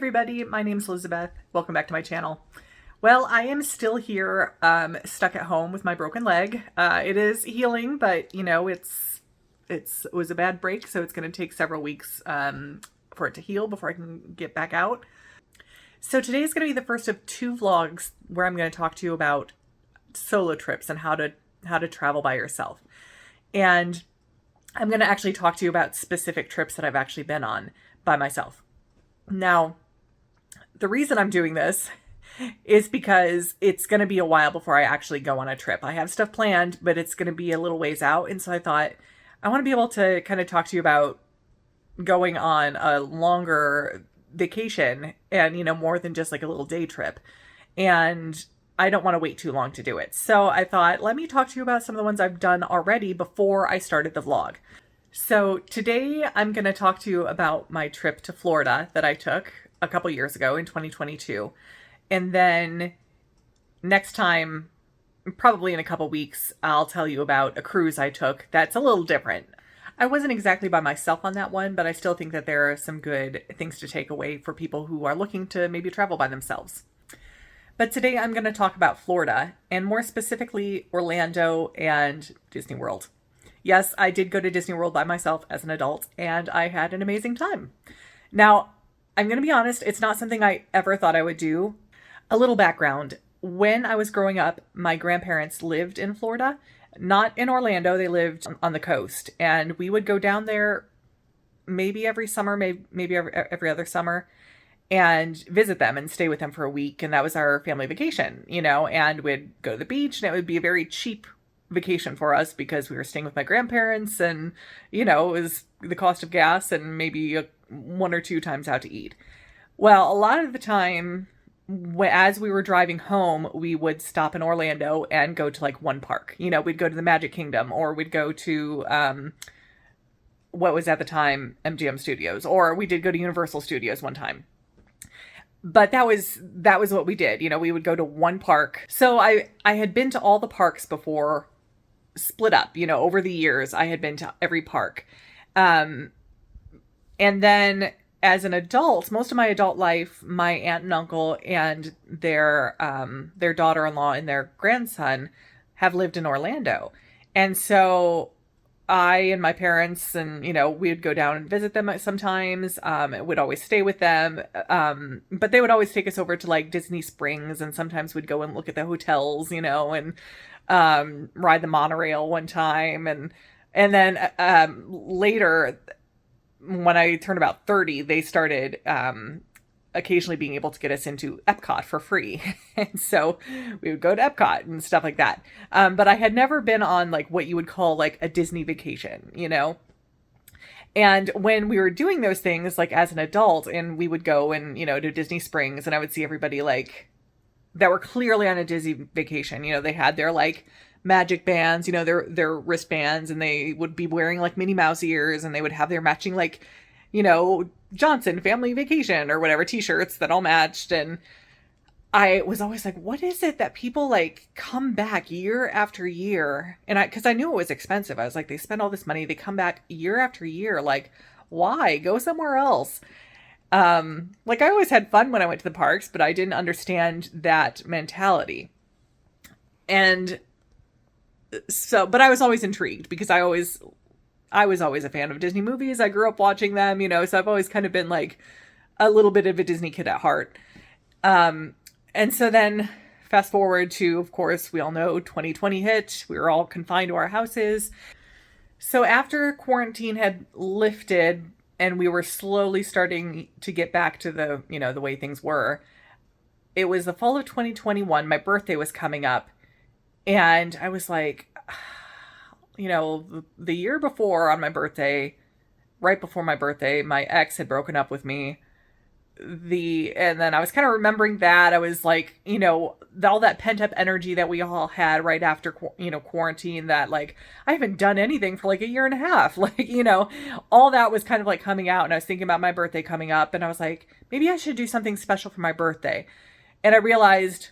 everybody, my name's Elizabeth. Welcome back to my channel. Well, I am still here, stuck at home with my broken leg. It is healing, but you know, it was a bad break, so it's going to take several weeks for it to heal before I can get back out. So today is going to be the first of two vlogs where I'm going to talk to you about solo trips and how to travel by yourself. And I'm going to actually talk to you about specific trips that I've actually been on by myself. Now, the reason I'm doing this is because it's going to be a while before I actually go on a trip. I have stuff planned, but it's going to be a little ways out. And so I thought I want to be able to kind of talk to you about going on a longer vacation and, you know, more than just like a little day trip. And I don't want to wait too long to do it. So I thought, let me talk to you about some of the ones I've done already before I started the vlog. So today I'm going to talk to you about my trip to Florida that I took a couple years ago in 2022. And then next time, probably in a couple weeks, I'll tell you about a cruise I took that's a little different. I wasn't exactly by myself on that one, but I still think that there are some good things to take away for people who are looking to maybe travel by themselves. But today I'm going to talk about Florida, and more specifically Orlando and Disney World. Yes, I did go to Disney World by myself as an adult, and I had an amazing time. Now, I'm going to be honest, it's not something I ever thought I would do. A little background. When I was growing up, my grandparents lived in Florida, not in Orlando. They lived on the coast, and we would go down there maybe every summer, maybe every other summer, and visit them and stay with them for a week. And that was our family vacation, you know, and we'd go to the beach, and it would be a very cheap vacation for us because we were staying with my grandparents, and you know, it was the cost of gas and maybe one or two times out to eat. Well, a lot of the time, as we were driving home, we would stop in Orlando and go to like one park. You know, we'd go to the Magic Kingdom, or we'd go to what was at the time MGM Studios, or we did go to Universal Studios one time. But that was what we did. You know, we would go to one park. So I had been to all the parks before, split up, you know, over the years. I had been to every park. And then as an adult, most of my adult life, my aunt and uncle and their daughter-in-law and their grandson have lived in Orlando. And so I and my parents and, you know, we'd go down and visit them sometimes. Would always stay with them. But they would always take us over to like Disney Springs, and sometimes we'd go and look at the hotels, you know, and ride the monorail one time. And then later, when I turned about 30, they started occasionally being able to get us into Epcot for free. And so we would go to Epcot and stuff like that. But I had never been on like what you would call like a Disney vacation, you know? And when we were doing those things, like as an adult, and we would go and, you know, to Disney Springs, and I would see everybody like that were clearly on a Disney vacation. You know, they had their like magic bands, you know, their wristbands, and they would be wearing like Minnie Mouse ears, and they would have their matching like, you know, Johnson family vacation or whatever t-shirts that all matched. And I was always like, what is it that people like come back year after year? And because I knew it was expensive. I was like, they spend all this money, they come back year after year. Like, why? Go somewhere else. Like I always had fun when I went to the parks, but I didn't understand that mentality. And so, but I was always intrigued because I was always a fan of Disney movies. I grew up watching them, you know, so I've always kind of been like a little bit of a Disney kid at heart. And so then fast forward to, of course, we all know 2020 hit. We were all confined to our houses. So after quarantine had lifted and we were slowly starting to get back to the, you know, the way things were, it was the fall of 2021. My birthday was coming up, and I was like, you know, the year before on my birthday, right before my birthday, my ex had broken up with me. And then I was kind of remembering that. I was like, you know, all that pent up energy that we all had right after, you know, quarantine, that like, I haven't done anything for like a year and a half. Like, you know, all that was kind of like coming out, and I was thinking about my birthday coming up, and I was like, maybe I should do something special for my birthday. And I realized,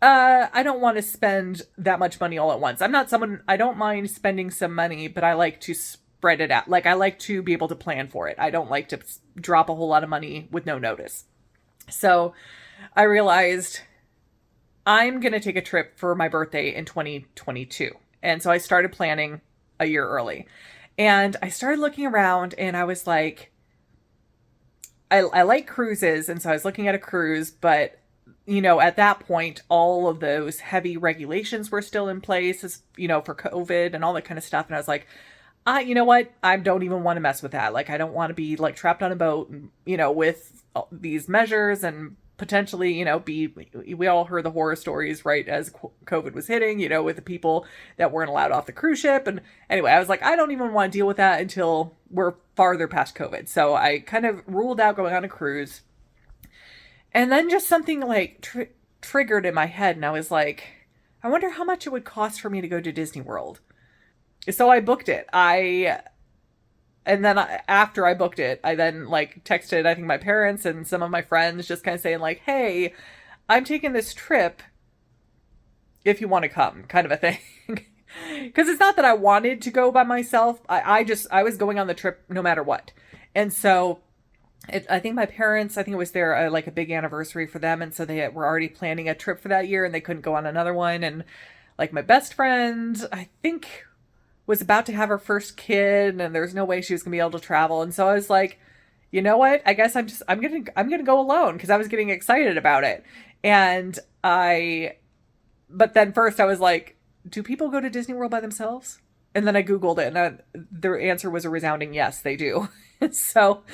I don't want to spend that much money all at once. I don't mind spending some money, but I like to spread it out. Like, I like to be able to plan for it. I don't like to drop a whole lot of money with no notice. So I realized I'm going to take a trip for my birthday in 2022. And so I started planning a year early. And I started looking around and I was like, I like cruises. And so I was looking at a cruise, but at that point, all of those heavy regulations were still in place, for COVID and all that kind of stuff. And I was like, you know what? I don't even want to mess with that. Like, I don't want to be like trapped on a boat, with these measures and potentially, we all heard the horror stories right as COVID was hitting, with the people that weren't allowed off the cruise ship. And anyway, I was like, I don't even want to deal with that until we're farther past COVID. So I kind of ruled out going on a cruise. And then just something like triggered in my head. And I was like, I wonder how much it would cost for me to go to Disney World. So I booked it. After I booked it, I then like texted, I think, my parents and some of my friends, just kind of saying like, hey, I'm taking this trip if you want to come, kind of a thing. Because it's not that I wanted to go by myself. I was going on the trip no matter what. And so I think my parents, it was their like a big anniversary for them. And so they were already planning a trip for that year and they couldn't go on another one. And like my best friend, I think, was about to have her first kid and there's no way she was gonna be able to travel. And so I was like, you know what? I guess I'm gonna go alone, because I was getting excited about it. But then first I was like, do people go to Disney World by themselves? And then I Googled it and the answer was a resounding yes, they do. So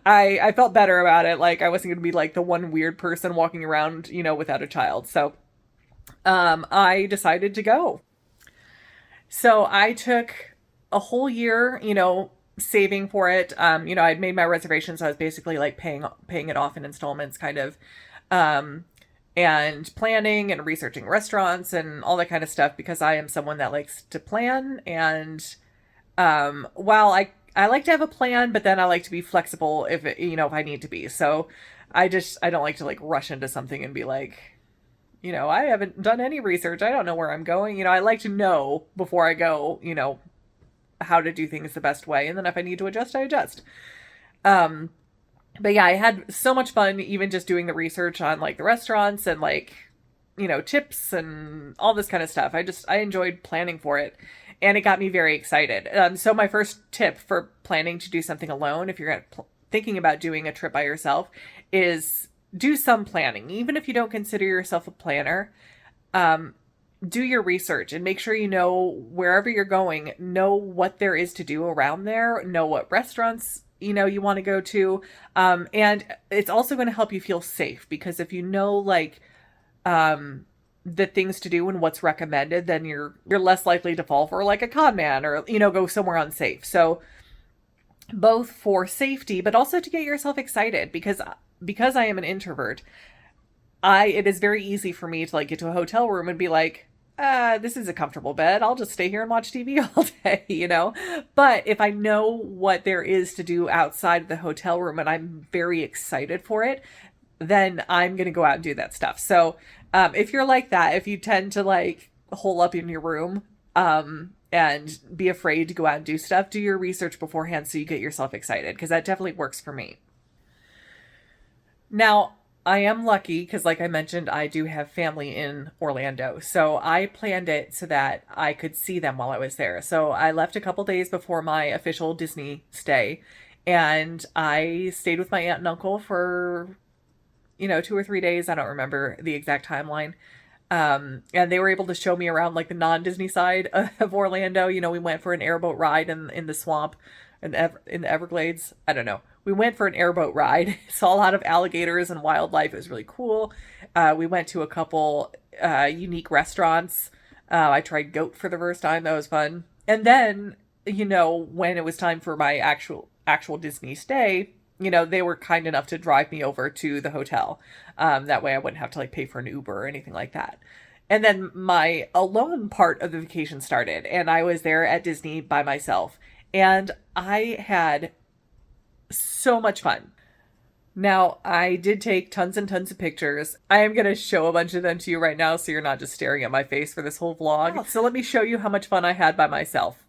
I felt better about it. Like, I wasn't gonna be like the one weird person walking around, without a child. So I decided to go. So I took a whole year, saving for it. I'd made my reservations. So I was basically like paying it off in installments, kind of, and planning and researching restaurants and all that kind of stuff, because I am someone that likes to plan. And while I like to have a plan, but then I like to be flexible if I need to be. So I don't like to like rush into something and be like, I haven't done any research. I don't know where I'm going. I like to know before I go, how to do things the best way. And then if I need to adjust, I adjust. But yeah, I had so much fun even just doing the research on like the restaurants and like, tips and all this kind of stuff. I enjoyed planning for it and it got me very excited. So my first tip for planning to do something alone, if you're thinking about doing a trip by yourself, is do some planning. Even if you don't consider yourself a planner, do your research and make sure wherever you're going, know what there is to do around there, know what restaurants, you want to go to. And it's also going to help you feel safe, because if you know, like, the things to do and what's recommended, then you're less likely to fall for like a con man or, go somewhere unsafe. So both for safety, but also to get yourself excited, because I am an introvert, it is very easy for me to like get to a hotel room and be like, this is a comfortable bed. I'll just stay here and watch TV all day, But if I know what there is to do outside the hotel room and I'm very excited for it, then I'm going to go out and do that stuff. So if you're like that, if you tend to like hole up in your room, and be afraid to go out and do stuff, do your research beforehand so you get yourself excited, because that definitely works for me. Now, I am lucky because, like I mentioned, I do have family in Orlando. So I planned it so that I could see them while I was there. So I left a couple days before my official Disney stay, and I stayed with my aunt and uncle for, 2 or 3 days. I don't remember the exact timeline. And they were able to show me around like the non-Disney side of Orlando. We went for an airboat ride in the swamp in the Everglades. I don't know. We went for an airboat ride, saw a lot of alligators and wildlife. It was really cool. We went to a couple unique restaurants. I tried goat for the first time. That was fun. And then, when it was time for my actual Disney stay, they were kind enough to drive me over to the hotel. That way I wouldn't have to like pay for an Uber or anything like that. And then my alone part of the vacation started, and I was there at Disney by myself, and I had so much fun. Now, I did take tons and tons of pictures. I am going to show a bunch of them to you right now, so you're not just staring at my face for this whole vlog. So let me show you how much fun I had by myself.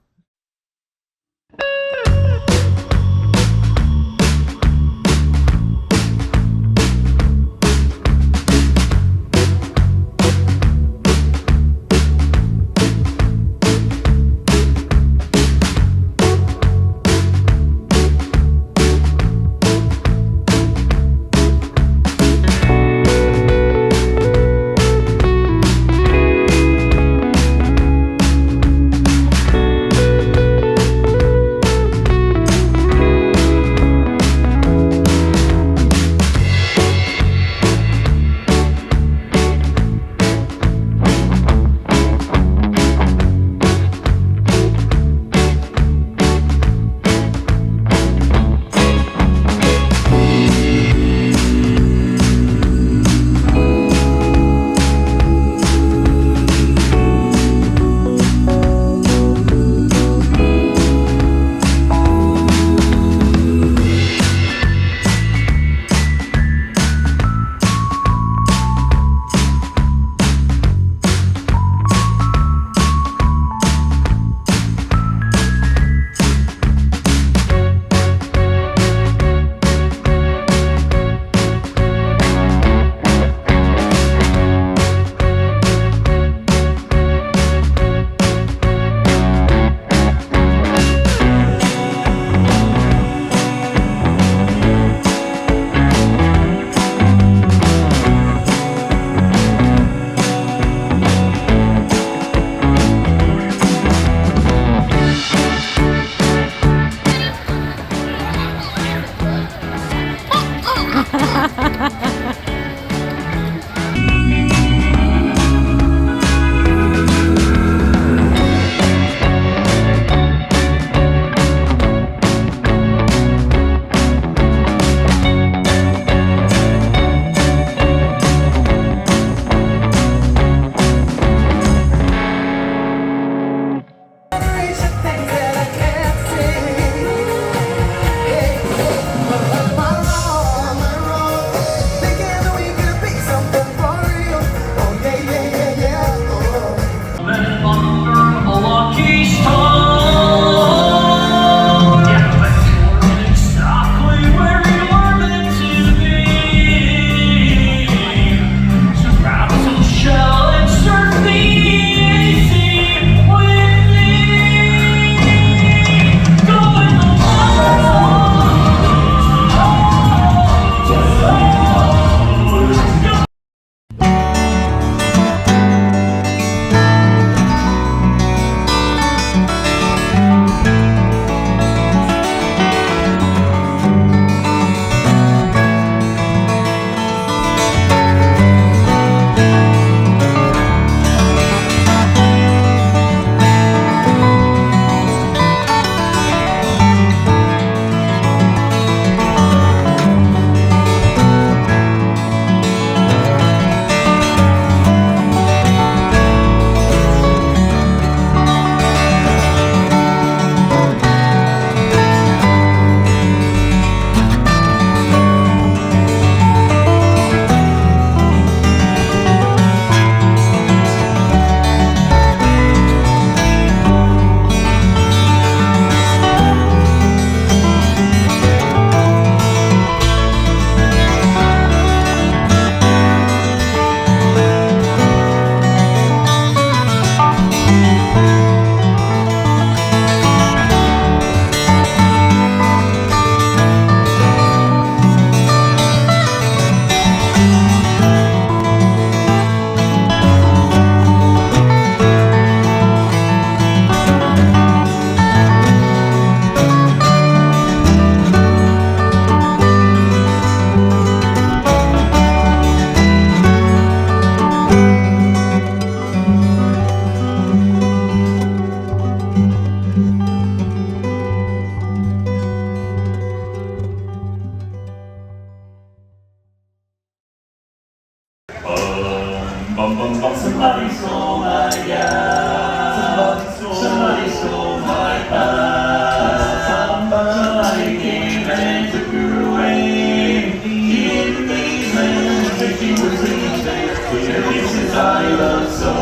Bum, bum, bum, somebody stole my gal. Somebody stole my pal. Somebody came and took her away. He didn't leave me, but she was leaving. There is his I love so.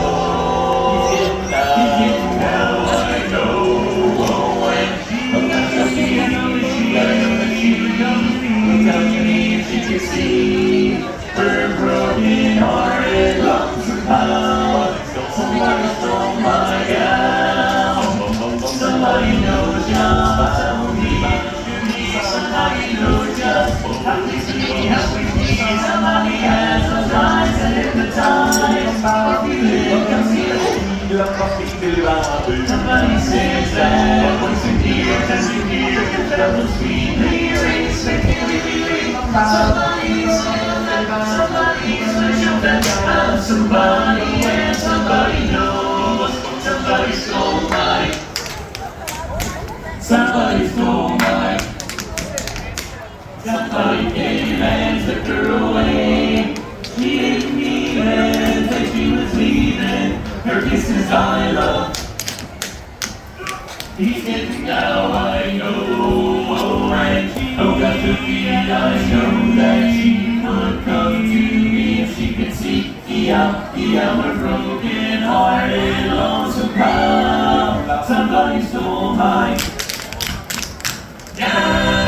He's getting now, I know. And she knows she, I know that she would come to me. Look out to me if she could see her broken hearted lonesome pal. Somebody stole my gal. Somebody knows just how we should be. Somebody knows just how we see, how we see. Somebody has those eyes and hypnotize. If you live, come see us. Somebody says that once a year, as you hear the fellow sweetly race, somebody special that found somebody, and somebody knows. Somebody stole mine. Somebody stole mine. Somebody came and took her away. She didn't even say she was leaving. Her kisses I love. He's getting now, I know. And oh, got to be, I know that she would come to me if she could see. Yeah, a broken hearted lonesome pal. Somebody stole mine. Now.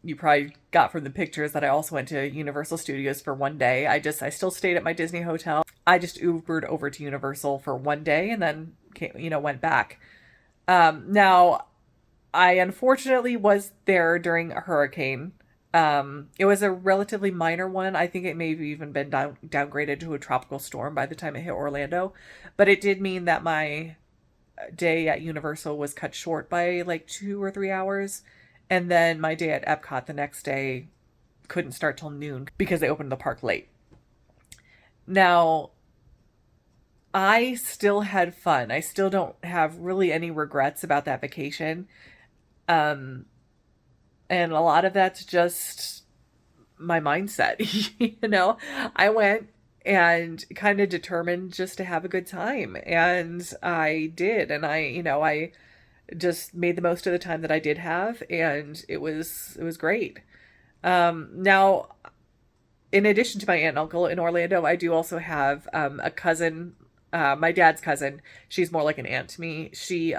you probably got from the pictures that I also went to Universal Studios for one day. I still stayed at my Disney hotel. I just Ubered over to Universal for one day and then went back. Now, I unfortunately was there during a hurricane. It was a relatively minor one. I think it may have even been downgraded to a tropical storm by the time it hit Orlando. But it did mean that my day at Universal was cut short by like 2 or 3 hours. And then my day at Epcot the next day couldn't start till noon because they opened the park late. Now, I still had fun. I still don't have really any regrets about that vacation. And a lot of that's just my mindset. I went and kind of determined just to have a good time. And I did. And I just made the most of the time that I did have. And it was great. Now, in addition to my aunt and uncle in Orlando, I do also have a cousin, my dad's cousin. She's more like an aunt to me. She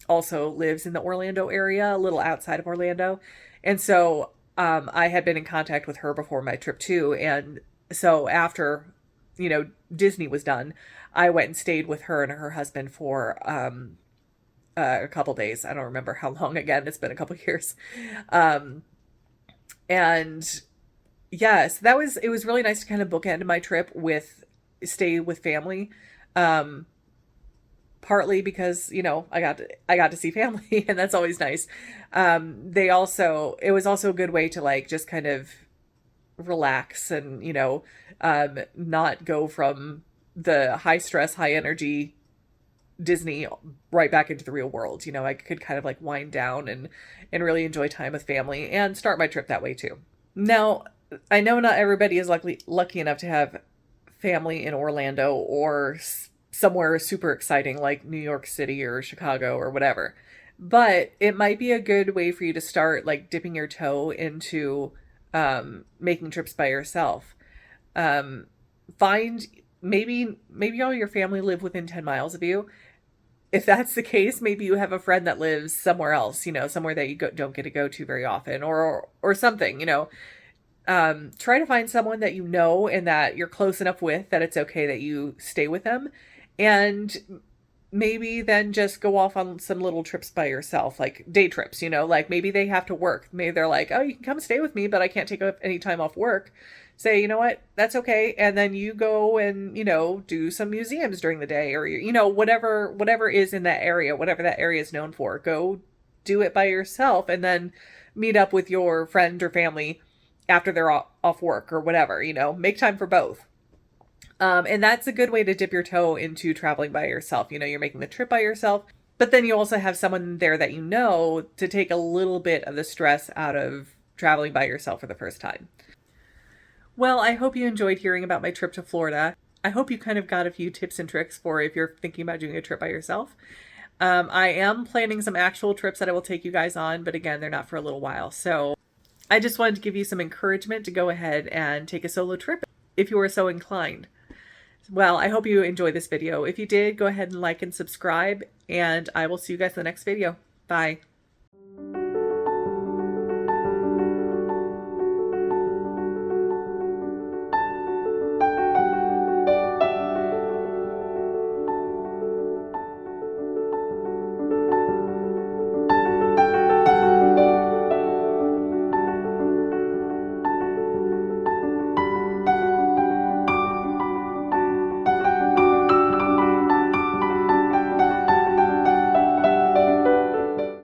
also lives in the Orlando area, a little outside of Orlando. And so I had been in contact with her before my trip too. And so after, Disney was done, I went and stayed with her and her husband for a couple days. I don't remember how long. Again, it's been a couple years. And yes, it was really nice to kind of bookend my trip stay with family. Partly because, I got to see family and that's always nice. It was also a good way to like, just kind of relax and, not go from the high stress, high energy Disney right back into the real world. I could kind of like wind down and really enjoy time with family and start my trip that way too. Now, I know not everybody is lucky enough to have family in Orlando or somewhere super exciting like New York City or Chicago or whatever. But it might be a good way for you to start like dipping your toe into making trips by yourself. Find maybe all your family live within 10 miles of you. If that's the case, maybe you have a friend that lives somewhere else, somewhere that you don't get to go to very often or something, try to find someone that and that you're close enough with that it's okay that you stay with them. And maybe then just go off on some little trips by yourself, like day trips, like maybe they have to work. Maybe they're like, oh, you can come stay with me, but I can't take any time off work. Say, you know what, that's okay. And then you go and, do some museums during the day or, whatever is in that area, whatever that area is known for, go do it by yourself and then meet up with your friend or family after they're off work or whatever, make time for both. And that's a good way to dip your toe into traveling by yourself. You're making the trip by yourself, but then you also have someone there that to take a little bit of the stress out of traveling by yourself for the first time. Well, I hope you enjoyed hearing about my trip to Florida. I hope you kind of got a few tips and tricks for if you're thinking about doing a trip by yourself. I am planning some actual trips that I will take you guys on, but again, they're not for a little while. So I just wanted to give you some encouragement to go ahead and take a solo trip if you are so inclined. Well, I hope you enjoyed this video. If you did, go ahead and like and subscribe, and I will see you guys in the next video. Bye.